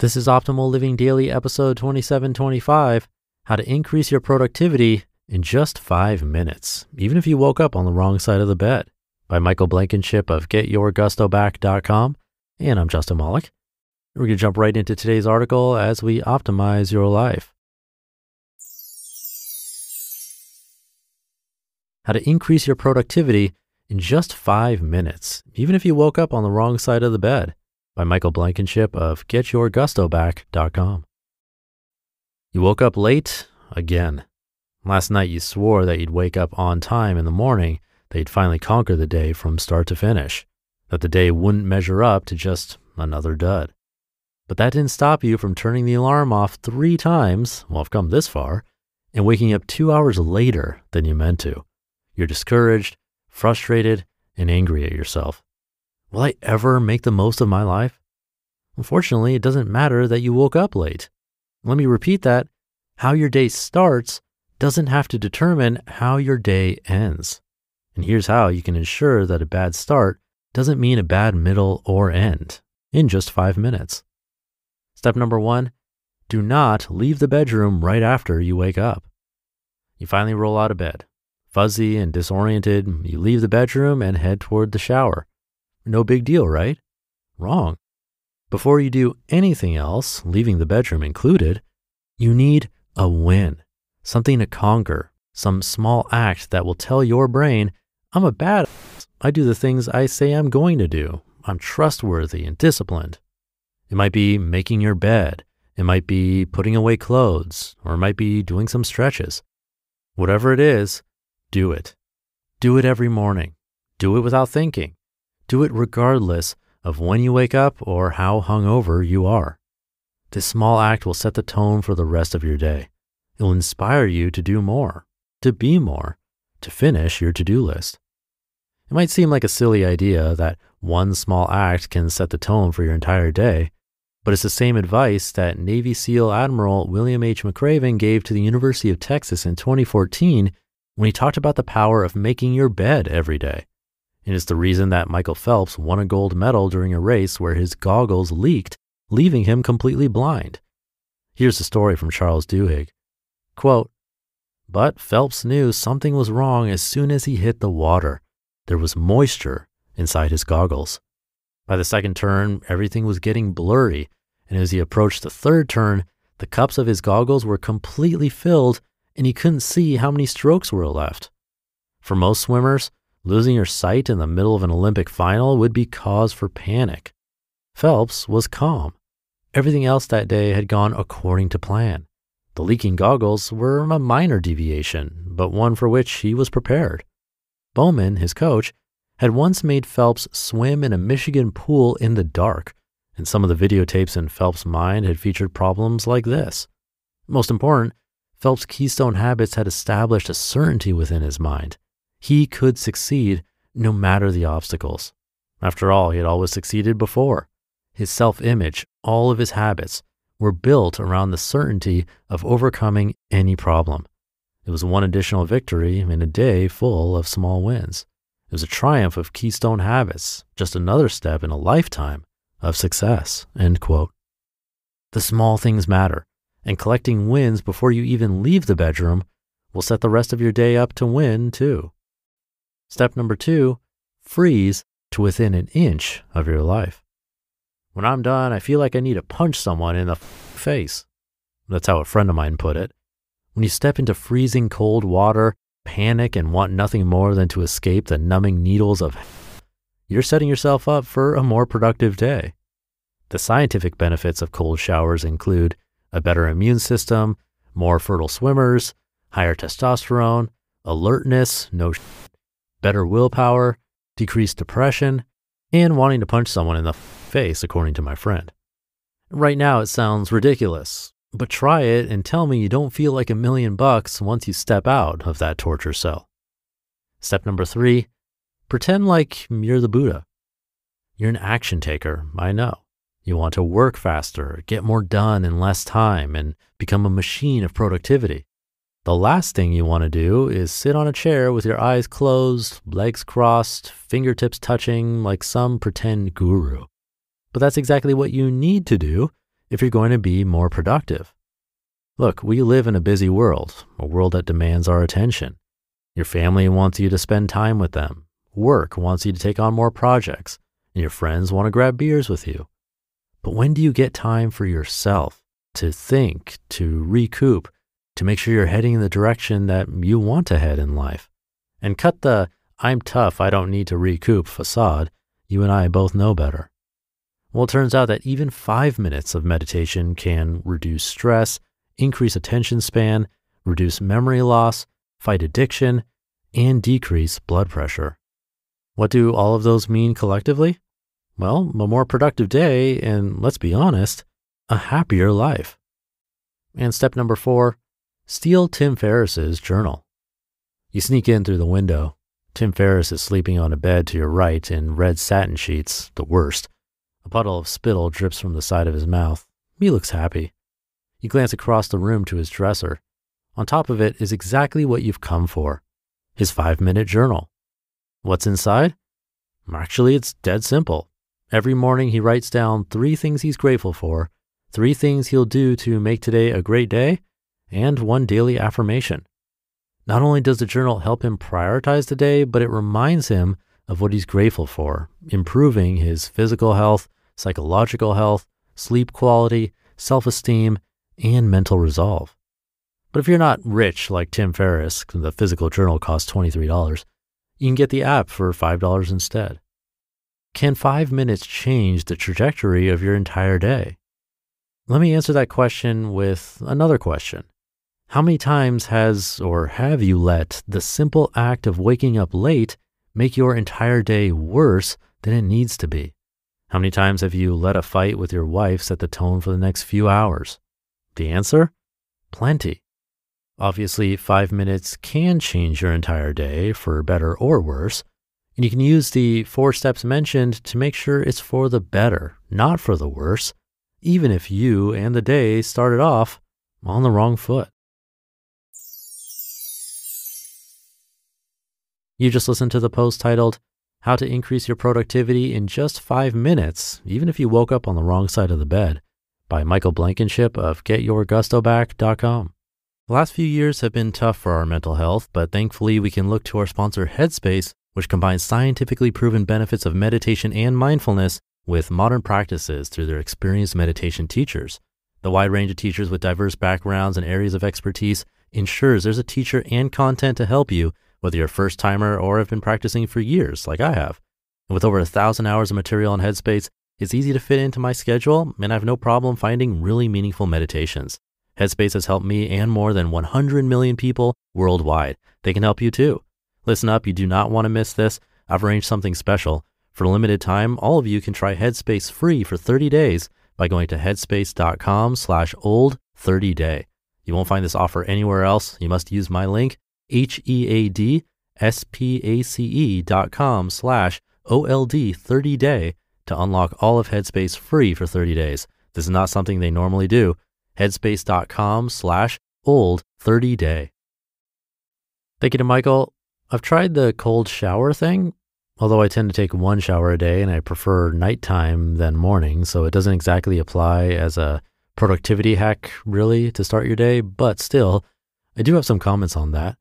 This is Optimal Living Daily episode 2725, How to Increase Your Productivity in Just 5 Minutes, even if you woke up on the wrong side of the bed, by Michael Blankenship of getyourgustoback.com. And I'm Justin Malik. We're going to jump right into today's article as we optimize your life. How to increase your productivity in just 5 minutes, even if you woke up on the wrong side of the bed, by Michael Blankenship of getyourgustoback.com. You woke up late again. Last night you swore that you'd wake up on time in the morning, that you'd finally conquer the day from start to finish, that the day wouldn't measure up to just another dud. But that didn't stop you from turning the alarm off 3 times, well, I've come this far, and waking up 2 hours later than you meant to. You're discouraged, frustrated, and angry at yourself. Will I ever make the most of my life? Unfortunately, it doesn't matter that you woke up late. Let me repeat that. How your day starts doesn't have to determine how your day ends. And here's how you can ensure that a bad start doesn't mean a bad middle or end in just 5 minutes. Step number 1, do not leave the bedroom right after you wake up. You finally roll out of bed. Fuzzy and disoriented, you leave the bedroom and head toward the shower. No big deal, right? Wrong. Before you do anything else, leaving the bedroom included, you need a win, something to conquer, some small act that will tell your brain, I'm a badass. I do the things I say I'm going to do. I'm trustworthy and disciplined. It might be making your bed. It might be putting away clothes, or it might be doing some stretches. Whatever it is, do it. Do it every morning. Do it without thinking. Do it regardless of when you wake up or how hungover you are. This small act will set the tone for the rest of your day. It will inspire you to do more, to be more, to finish your to-do list. It might seem like a silly idea that one small act can set the tone for your entire day, but it's the same advice that Navy SEAL Admiral William H. McRaven gave to the University of Texas in 2014 when he talked about the power of making your bed every day. And it's the reason that Michael Phelps won a gold medal during a race where his goggles leaked, leaving him completely blind. Here's the story from Charles Duhigg. Quote, "But Phelps knew something was wrong as soon as he hit the water. There was moisture inside his goggles. By the second turn, everything was getting blurry, and as he approached the third turn, the cups of his goggles were completely filled, and he couldn't see how many strokes were left. For most swimmers, losing your sight in the middle of an Olympic final would be cause for panic. Phelps was calm. Everything else that day had gone according to plan. The leaking goggles were a minor deviation, but one for which he was prepared. Bowman, his coach, had once made Phelps swim in a Michigan pool in the dark, and some of the videotapes in Phelps' mind had featured problems like this. Most important, Phelps' keystone habits had established a certainty within his mind. He could succeed no matter the obstacles. After all, he had always succeeded before. His self-image, all of his habits, were built around the certainty of overcoming any problem. It was one additional victory in a day full of small wins. It was a triumph of keystone habits, just another step in a lifetime of success." End quote. The small things matter, and collecting wins before you even leave the bedroom will set the rest of your day up to win too. Step number 2, freeze to within an inch of your life. When I'm done, I feel like I need to punch someone in the face. That's how a friend of mine put it. When you step into freezing cold water, panic, and want nothing more than to escape the numbing needles of you're setting yourself up for a more productive day. The scientific benefits of cold showers include a better immune system, more fertile swimmers, higher testosterone, alertness, better willpower, decreased depression, and wanting to punch someone in the face, according to my friend. Right now, it sounds ridiculous, but try it and tell me you don't feel like $1,000,000 once you step out of that torture cell. Step number 3, pretend like you're the Buddha. You're an action taker, I know. You want to work faster, get more done in less time, and become a machine of productivity. The last thing you want to do is sit on a chair with your eyes closed, legs crossed, fingertips touching like some pretend guru. But that's exactly what you need to do if you're going to be more productive. Look, we live in a busy world, a world that demands our attention. Your family wants you to spend time with them. Work wants you to take on more projects, and your friends want to grab beers with you. But when do you get time for yourself to think, to recoup, to make sure you're heading in the direction that you want to head in life? And cut the "I'm tough, I don't need to recoup" facade. You and I both know better. Well, it turns out that even 5 minutes of meditation can reduce stress, increase attention span, reduce memory loss, fight addiction, and decrease blood pressure. What do all of those mean collectively? Well, a more productive day and, let's be honest, a happier life. And step number 4, steal Tim Ferriss's journal. You sneak in through the window. Tim Ferriss is sleeping on a bed to your right in red satin sheets, the worst. A puddle of spittle drips from the side of his mouth. He looks happy. You glance across the room to his dresser. On top of it is exactly what you've come for, his 5-minute journal. What's inside? Actually, it's dead simple. Every morning he writes down 3 things he's grateful for, 3 things he'll do to make today a great day, and 1 daily affirmation. Not only does the journal help him prioritize the day, but it reminds him of what he's grateful for, improving his physical health, psychological health, sleep quality, self-esteem, and mental resolve. But if you're not rich like Tim Ferriss, the physical journal costs $23, you can get the app for $5 instead. Can 5 minutes change the trajectory of your entire day? Let me answer that question with another question. How many times have you let the simple act of waking up late make your entire day worse than it needs to be? How many times have you let a fight with your wife set the tone for the next few hours? The answer? Plenty. Obviously, 5 minutes can change your entire day for better or worse, and you can use the 4 steps mentioned to make sure it's for the better, not for the worse, even if you and the day started off on the wrong foot. You just listened to the post titled, "How to Increase Your Productivity in Just 5 Minutes, Even If You Woke Up on the Wrong Side of the Bed," by Michael Blankenship of GetYourGustoBack.com. The last few years have been tough for our mental health, but thankfully we can look to our sponsor Headspace, which combines scientifically proven benefits of meditation and mindfulness with modern practices through their experienced meditation teachers. The wide range of teachers with diverse backgrounds and areas of expertise ensures there's a teacher and content to help you, whether you're a first timer or have been practicing for years like I have. And with over 1,000 hours of material on Headspace, it's easy to fit into my schedule, and I have no problem finding really meaningful meditations. Headspace has helped me and more than 100 million people worldwide. They can help you too. Listen up, you do not want to miss this. I've arranged something special. For a limited time, all of you can try Headspace free for 30 days by going to headspace.com/old30day. You won't find this offer anywhere else. You must use my link, headspace.com/OLD30day to unlock all of Headspace free for 30 days. This is not something they normally do. Headspace.com/old30day. Thank you to Michael. I've tried the cold shower thing, although I tend to take 1 shower a day and I prefer nighttime than morning, so it doesn't exactly apply as a productivity hack really to start your day, but still, I do have some comments on that.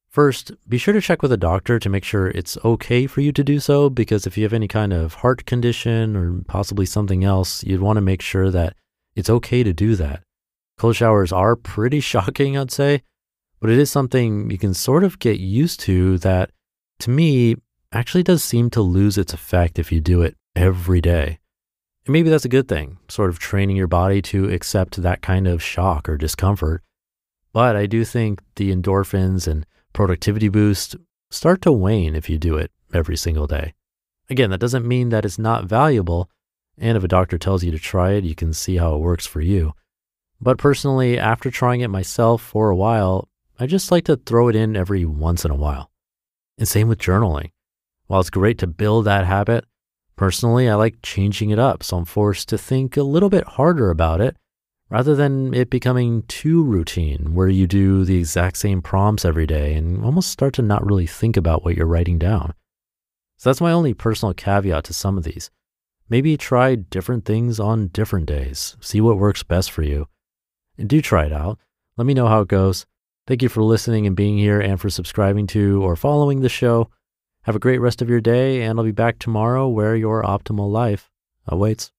First, be sure to check with a doctor to make sure it's okay for you to do so, because if you have any kind of heart condition or possibly something else, you'd want to make sure that it's okay to do that. Cold showers are pretty shocking, I'd say, but it is something you can sort of get used to that, to me, actually does seem to lose its effect if you do it every day. And maybe that's a good thing, sort of training your body to accept that kind of shock or discomfort. But I do think the endorphins and productivity boost start to wane if you do it every single day. Again, that doesn't mean that it's not valuable, and if a doctor tells you to try it, you can see how it works for you. But personally, after trying it myself for a while, I just like to throw it in every once in a while. And same with journaling. While it's great to build that habit, personally, I like changing it up, so I'm forced to think a little bit harder about it, rather than it becoming too routine, where you do the exact same prompts every day and almost start to not really think about what you're writing down. So that's my only personal caveat to some of these. Maybe try different things on different days. See what works best for you. And do try it out. Let me know how it goes. Thank you for listening and being here and for subscribing to or following the show. Have a great rest of your day, and I'll be back tomorrow where your optimal life awaits.